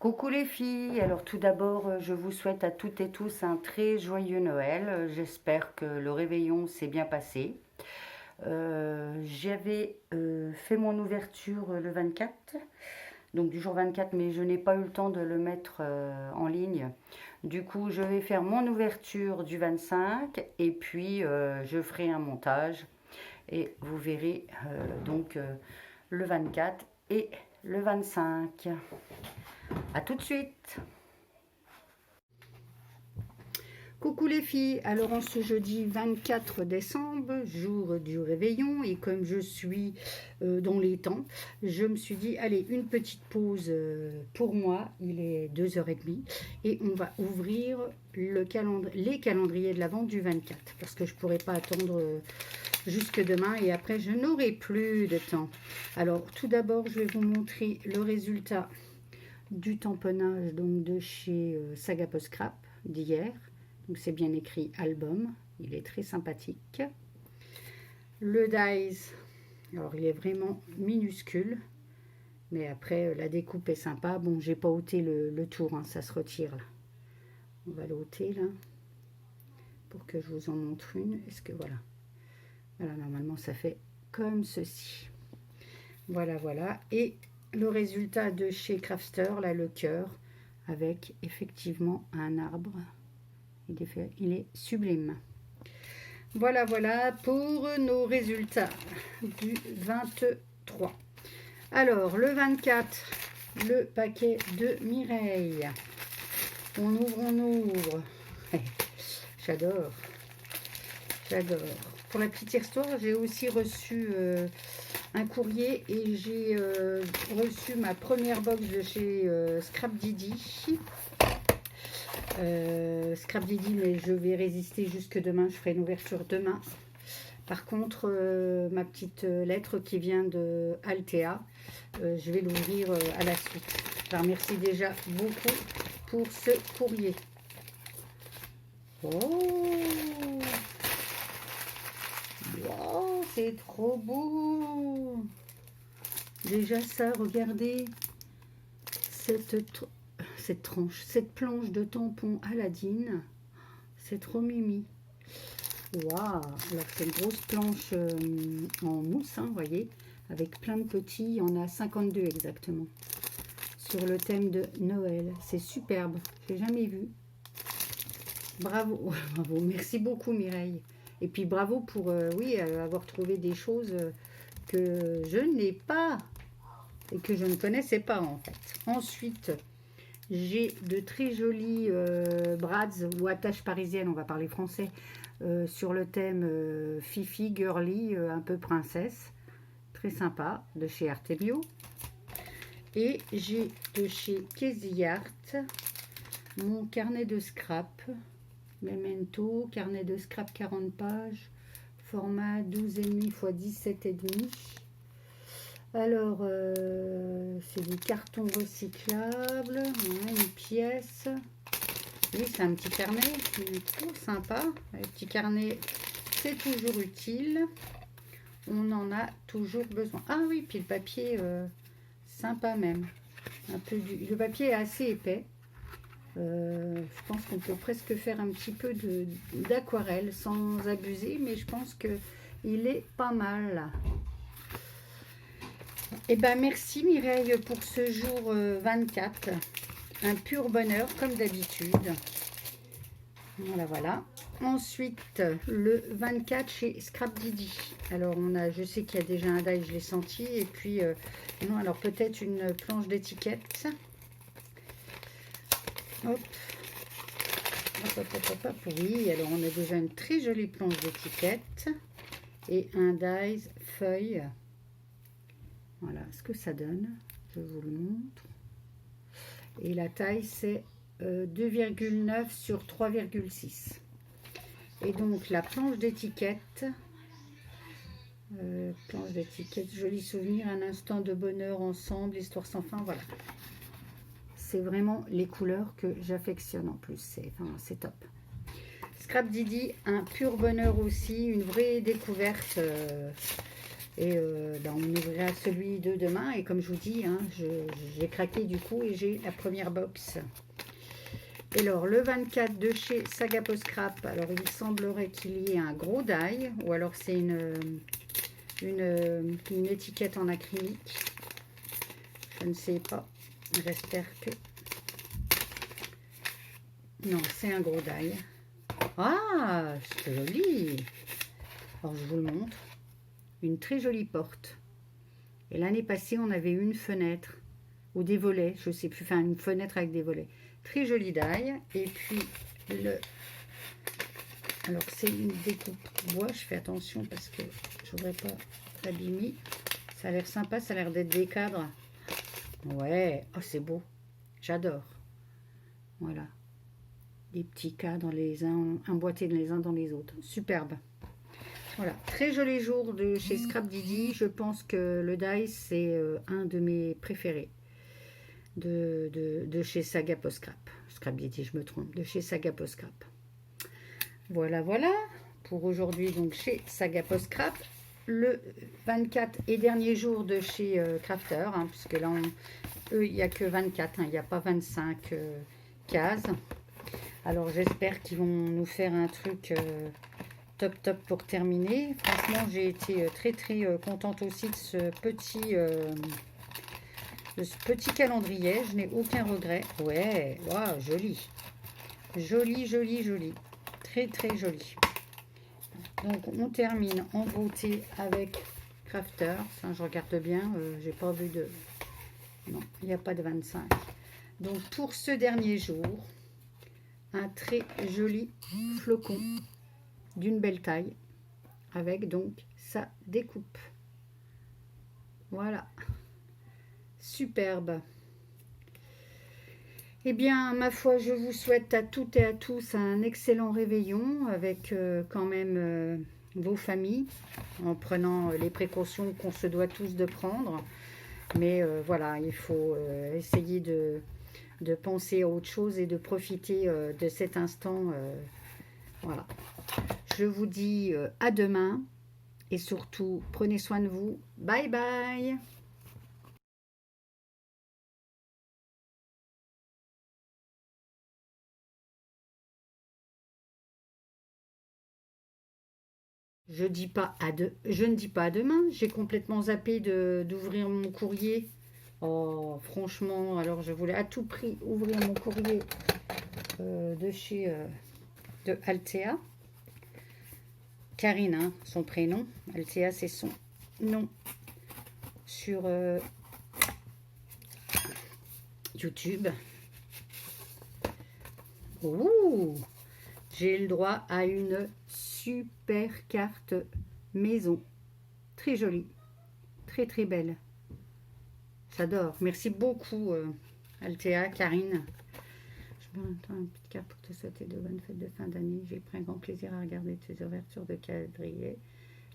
Coucou les filles, alors tout d'abord je vous souhaite à toutes et tous un très joyeux Noël. J'espère que le réveillon s'est bien passé. J'avais fait mon ouverture le 24, donc du jour 24, mais je n'ai pas eu le temps de le mettre en ligne. Du coup je vais faire mon ouverture du 25 et puis je ferai un montage et vous verrez le 24 et le 25. A tout de suite. Coucou les filles, alors en ce jeudi 24 décembre, jour du réveillon, et comme je suis dans les temps, je me suis dit, allez, une petite pause pour moi, il est 2h30, et on va ouvrir les calendriers de l'Avent du 24, parce que je ne pourrais pas attendre jusque demain, et après je n'aurai plus de temps. Alors tout d'abord, je vais vous montrer le résultat du tamponnage donc de chez Saga Post Scrap d'hier. Donc c'est bien écrit album, il est très sympathique. Le dies, alors il est vraiment minuscule, mais après la découpe est sympa. Bon, j'ai pas ôté le tour, hein, ça se retire là. On va l'ôter là pour que je vous en montre une. Est-ce que voilà, normalement ça fait comme ceci. Voilà, et le résultat de chez Crafter, là, le cœur, avec effectivement un arbre. Il est sublime. Voilà pour nos résultats du 23. Alors, le 24, le paquet de Mireille. On ouvre. J'adore. Pour la petite histoire, j'ai aussi reçu un courrier et j'ai reçu ma première box de chez Scrap Didi. Scrap Didi, mais je vais résister jusque demain, je ferai une ouverture demain. Par contre, ma petite lettre qui vient de Altea, je vais l'ouvrir à la suite. Je la remercie déjà beaucoup pour ce courrier. Oh, wow, c'est trop beau. Déjà ça, regardez cette planche de tampon Aladdin, c'est trop mimi. Waouh, alors c'est une grosse planche en mousse, hein, vous voyez, avec plein de petits, il y en a 52 exactement, sur le thème de Noël. C'est superbe, j'ai jamais vu. Bravo, bravo, merci beaucoup Mireille. Et puis bravo pour, avoir trouvé des choses que je n'ai pas et que je ne connaissais pas en fait. Ensuite, j'ai de très jolis brads ou attaches parisiennes, on va parler français, sur le thème Fifi, girly, un peu princesse. Très sympa, de chez Artebio. Et j'ai de chez Casey Art mon carnet de scrap, Memento, carnet de scrap 40 pages, format 12,5 x 17,5. Alors, c'est du carton recyclable, une pièce. Oui, c'est un petit carnet, tout sympa. Les petits carnets, c'est toujours utile. On en a toujours besoin. Ah oui, puis le papier, sympa même. Le papier est assez épais. Je pense qu'on peut presque faire un petit peu d'aquarelle sans abuser, mais je pense qu'il est pas mal. Eh ben merci Mireille pour ce jour 24. Un pur bonheur comme d'habitude. Voilà. Ensuite, le 24 chez Scrap Didi. Alors, je sais qu'il y a déjà un die, je l'ai senti. Et puis, non, alors peut-être une planche d'étiquette. Hop. Oui, alors on a déjà une très jolie planche d'étiquette. Et un die feuille. Voilà ce que ça donne. Je vous le montre. Et la taille, c'est 2,9 sur 3,6. Et donc, la planche d'étiquette. Joli souvenir, un instant de bonheur ensemble, histoire sans fin, voilà. C'est vraiment les couleurs que j'affectionne en plus, c'est top. Scrap Didi, un pur bonheur aussi, une vraie découverte Et ben, on ouvrira celui de demain. Et comme je vous dis, hein, j'ai craqué du coup et j'ai la première box. Et alors, le 24 de chez Saga Post Scrap. Alors, il semblerait qu'il y ait un gros die. Ou alors, c'est une étiquette en acrylique. Je ne sais pas. J'espère que... Non, c'est un gros die. Ah, c'est joli. Alors, je vous le montre. Une très jolie porte. Et l'année passée, on avait une fenêtre ou des volets, je sais plus, enfin une fenêtre avec des volets. Très jolie die. Et puis, alors c'est une découpe bois, je fais attention parce que je voudrais pas l'abîmer. Ça a l'air sympa, ça a l'air d'être des cadres. Ouais, oh c'est beau, j'adore. Voilà, des petits cadres les uns emboîtés les uns dans les autres, superbe. Voilà, très joli jour de chez Scrap Didi. Je pense que le die, c'est un de mes préférés de chez Saga Post Scrap. Scrap Didi, je me trompe, de chez Saga Post Scrap. Voilà, voilà, pour aujourd'hui, donc chez Saga Post Scrap. Le 24 et dernier jour de chez Crafter, hein, puisque là, eux, il n'y a que 24, hein, il n'y a pas 25 cases. Alors, j'espère qu'ils vont nous faire un truc... top pour terminer. Franchement, j'ai été très contente aussi de ce petit calendrier. Je n'ai aucun regret. Ouais, waouh, joli. Joli, joli, joli. Très joli. Donc, on termine en beauté avec Crafter. Enfin, je regarde bien. J'ai pas vu de... Non, il n'y a pas de 25. Donc, pour ce dernier jour, un très joli flocon d'une belle taille avec donc sa découpe. Voilà, superbe. Eh bien, ma foi, je vous souhaite à toutes et à tous un excellent réveillon avec quand même vos familles, en prenant les précautions qu'on se doit tous de prendre. Mais voilà, il faut essayer de penser à autre chose et de profiter de cet instant. Voilà. Je vous dis à demain et surtout, prenez soin de vous. Bye bye. Je ne dis pas à demain. J'ai complètement zappé d'ouvrir mon courrier. Oh, franchement, alors je voulais à tout prix ouvrir mon courrier de chez de Altea. Karine, hein, son prénom. Altea, c'est son nom sur YouTube. Ouh, j'ai le droit à une super carte maison. Très jolie. Très belle. J'adore. Merci beaucoup, Altea, Karine. Je me rends une petite carte pour te souhaiter de bonnes fêtes de fin d'année. J'ai pris un grand plaisir à regarder tes ouvertures de calendrier.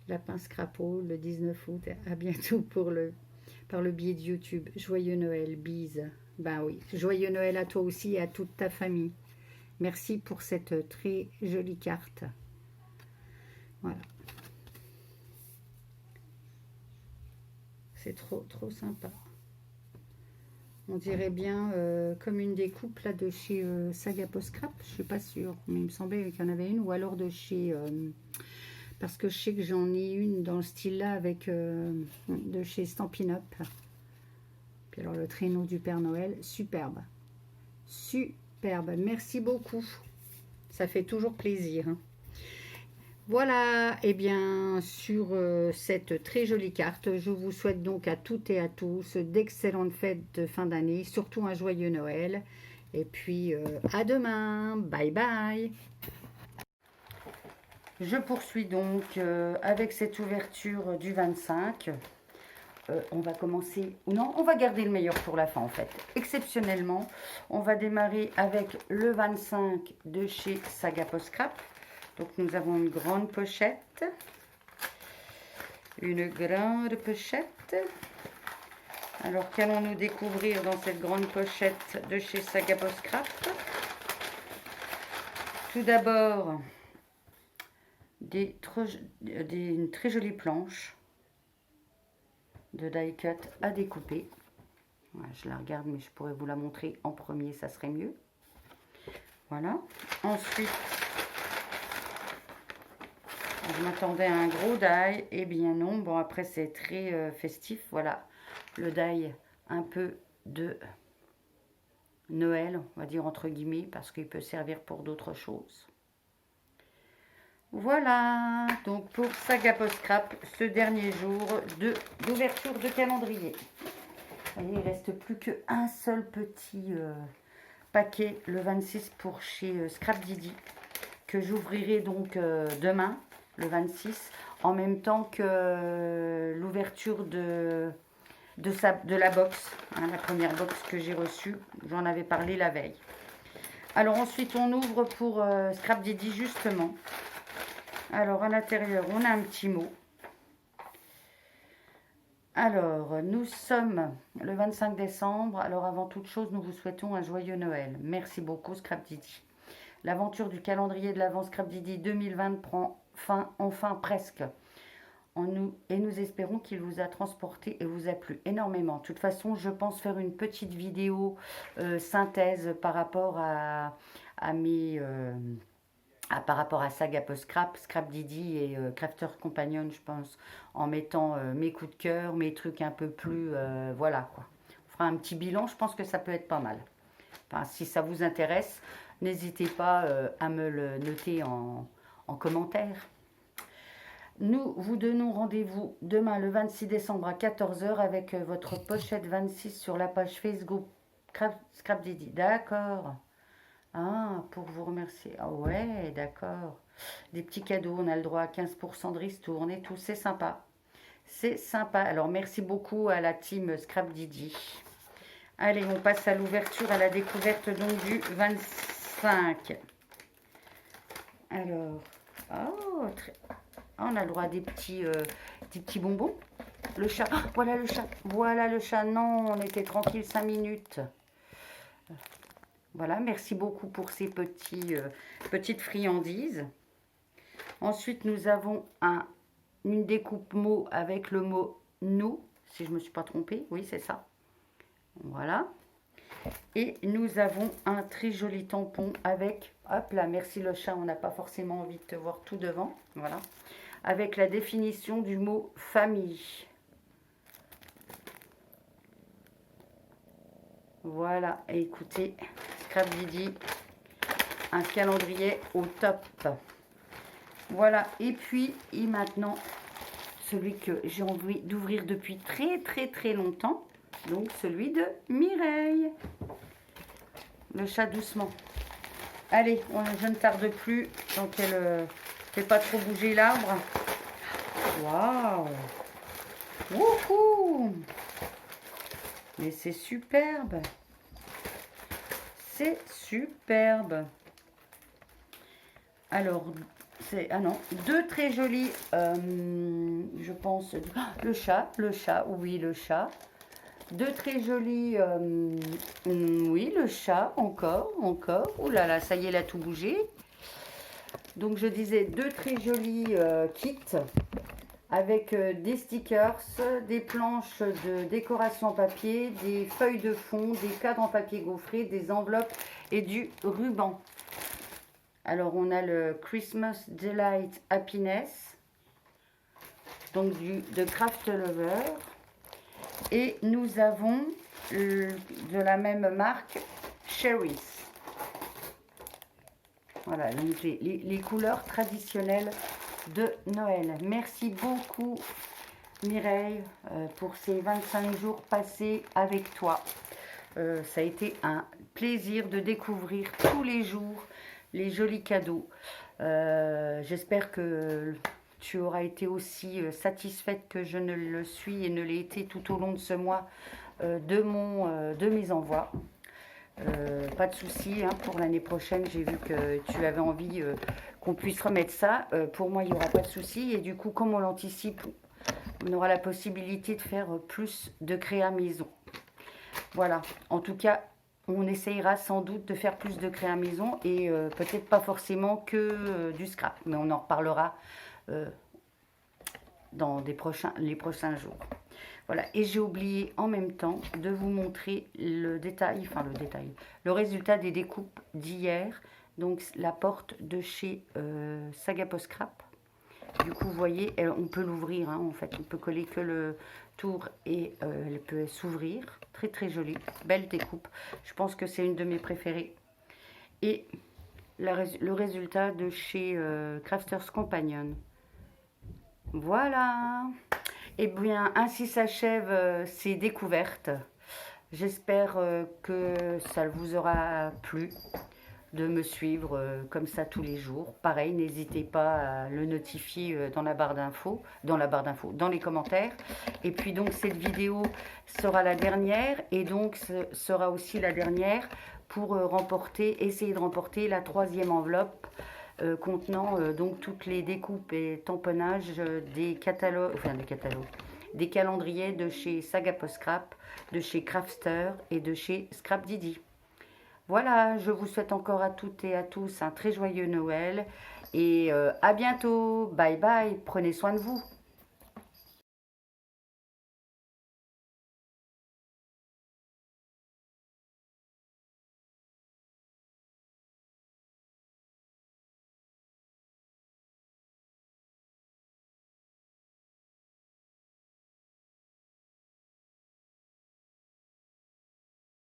Lapin Scrapo, le 19 août. À bientôt par le biais de YouTube. Joyeux Noël, bise. Ben oui, joyeux Noël à toi aussi et à toute ta famille. Merci pour cette très jolie carte. Voilà. C'est trop sympa. On dirait bien comme une découpe là, de chez Saga Post Scrap. Je ne suis pas sûre, mais il me semblait qu'il y en avait une. Ou alors de chez... parce que je sais que j'en ai une dans le style là avec de chez Stampin' Up. Puis alors le traîneau du Père Noël. Superbe. Superbe. Merci beaucoup. Ça fait toujours plaisir. Hein. Voilà, et bien sur cette très jolie carte, je vous souhaite donc à toutes et à tous d'excellentes fêtes de fin d'année, surtout un joyeux Noël. Et puis à demain, bye bye. Je poursuis donc avec cette ouverture du 25. On va commencer, ou non, on va garder le meilleur pour la fin en fait. Exceptionnellement, on va démarrer avec le 25 de chez Saga Post Scrap. Donc nous avons une grande pochette. Une grande pochette. Alors qu'allons-nous découvrir dans cette grande pochette de chez Saga Post Scrap? Tout d'abord, une très jolie planche. de die cut à découper. Voilà, je la regarde, mais je pourrais vous la montrer en premier, ça serait mieux. Voilà. Ensuite, je m'attendais à un gros die, et bien non. Bon, après, c'est très festif. Voilà, le die un peu de Noël, on va dire entre guillemets, parce qu'il peut servir pour d'autres choses. Voilà, donc pour Saga Post Scrap, ce dernier jour d'ouverture de calendrier. Vous voyez, il ne reste plus qu'un seul petit paquet, le 26 pour chez Scrap Didi, que j'ouvrirai donc demain, le 26, en même temps que l'ouverture de la box, hein, la première box que j'ai reçue, j'en avais parlé la veille. Alors ensuite, on ouvre pour Scrap Didi justement. Alors, à l'intérieur, on a un petit mot. Alors, nous sommes le 25 décembre. Alors, avant toute chose, nous vous souhaitons un joyeux Noël. Merci beaucoup, Scrap Didi. L'aventure du calendrier de l'Avent Scrap Didi 2020 prend fin, enfin presque. Et nous espérons qu'il vous a transporté et vous a plu énormément. De toute façon, je pense faire une petite vidéo synthèse par rapport à mes... par rapport à Saga Post Scrap, Scrap Didi et Crafter Companion, je pense, en mettant mes coups de cœur, mes trucs un peu plus, voilà quoi. On fera un petit bilan, je pense que ça peut être pas mal. Enfin, si ça vous intéresse, n'hésitez pas à me le noter en commentaire. Nous vous donnons rendez-vous demain le 26 décembre à 14 h avec votre pochette 26 sur la page Facebook Scrap Didi. D'accord. Ah, pour vous remercier. Ah ouais, d'accord. Des petits cadeaux, on a le droit à 15% de ristourne et tout, c'est sympa. C'est sympa. Alors, merci beaucoup à la team Scrap Didi. Allez, on passe à l'ouverture, à la découverte donc du 25. Alors, oh, on a le droit à des petits bonbons. Le chat, oh, voilà le chat. Voilà le chat. Non, on était tranquille 5 minutes. Voilà, merci beaucoup pour ces petites friandises. Ensuite, nous avons une découpe mot avec le mot « nous », si je ne me suis pas trompée. Oui, c'est ça. Voilà. Et nous avons un très joli tampon avec, hop là, merci le chat, on n'a pas forcément envie de te voir tout devant. Voilà. Avec la définition du mot « famille ». Voilà, et écoutez, Scrap Didi, un calendrier au top. Voilà, et puis, maintenant, celui que j'ai envie d'ouvrir depuis très longtemps, donc celui de Mireille. Le chat doucement. Allez, je ne tarde plus, donc elle ne fait pas trop bouger l'arbre. Waouh! Wouhou! Mais c'est superbe. C'est superbe. Alors, c'est... Ah non, deux très jolis, je pense... le chat, oui, le chat. Deux très jolis... oui, le chat, encore. Ouh là là, ça y est, il a tout bougé. Donc, je disais deux très jolis kits avec des stickers, des planches de décoration en papier, des feuilles de fond, des cadres en papier gaufré, des enveloppes et du ruban. Alors, on a le Christmas Delight Happiness, donc de Craft Lover. Et nous avons de la même marque Cherries. Voilà, donc les couleurs traditionnelles de Noël. Merci beaucoup Mireille pour ces 25 jours passés avec toi. Ça a été un plaisir de découvrir tous les jours les jolis cadeaux. J'espère que tu auras été aussi satisfaite que je ne le suis et ne l'ai été tout au long de ce mois de mes envois. Pas de souci, hein, pour l'année prochaine, j'ai vu que tu avais envie qu'on puisse remettre ça. Pour moi, il n'y aura pas de souci. Et du coup, comme on l'anticipe, on aura la possibilité de faire plus de créa maison. Voilà, en tout cas, on essayera sans doute de faire plus de créa maison et peut-être pas forcément que du scrap. Mais on en reparlera dans les prochains jours. Voilà, et j'ai oublié en même temps de vous montrer le détail, le résultat des découpes d'hier. Donc la porte de chez Saga Post Scrap. Du coup, vous voyez, on peut l'ouvrir, hein, en fait. On peut coller que le tour et elle peut s'ouvrir. Très, très jolie. Belle découpe. Je pense que c'est une de mes préférées. Et le résultat de chez Crafters Companion. Voilà. Et bien, ainsi s'achèvent ces découvertes. J'espère que ça vous aura plu de me suivre comme ça tous les jours. Pareil, n'hésitez pas à le notifier dans la barre d'infos, dans les commentaires. Et puis donc cette vidéo sera la dernière et donc ce sera aussi la dernière pour essayer de remporter la 3e enveloppe contenant donc toutes les découpes et tamponnages des catalogues, des calendriers de chez Saga Post Scrap, de chez Crafter et de chez Scrap Didi. Voilà, je vous souhaite encore à toutes et à tous un très joyeux Noël et à bientôt. Bye bye, prenez soin de vous.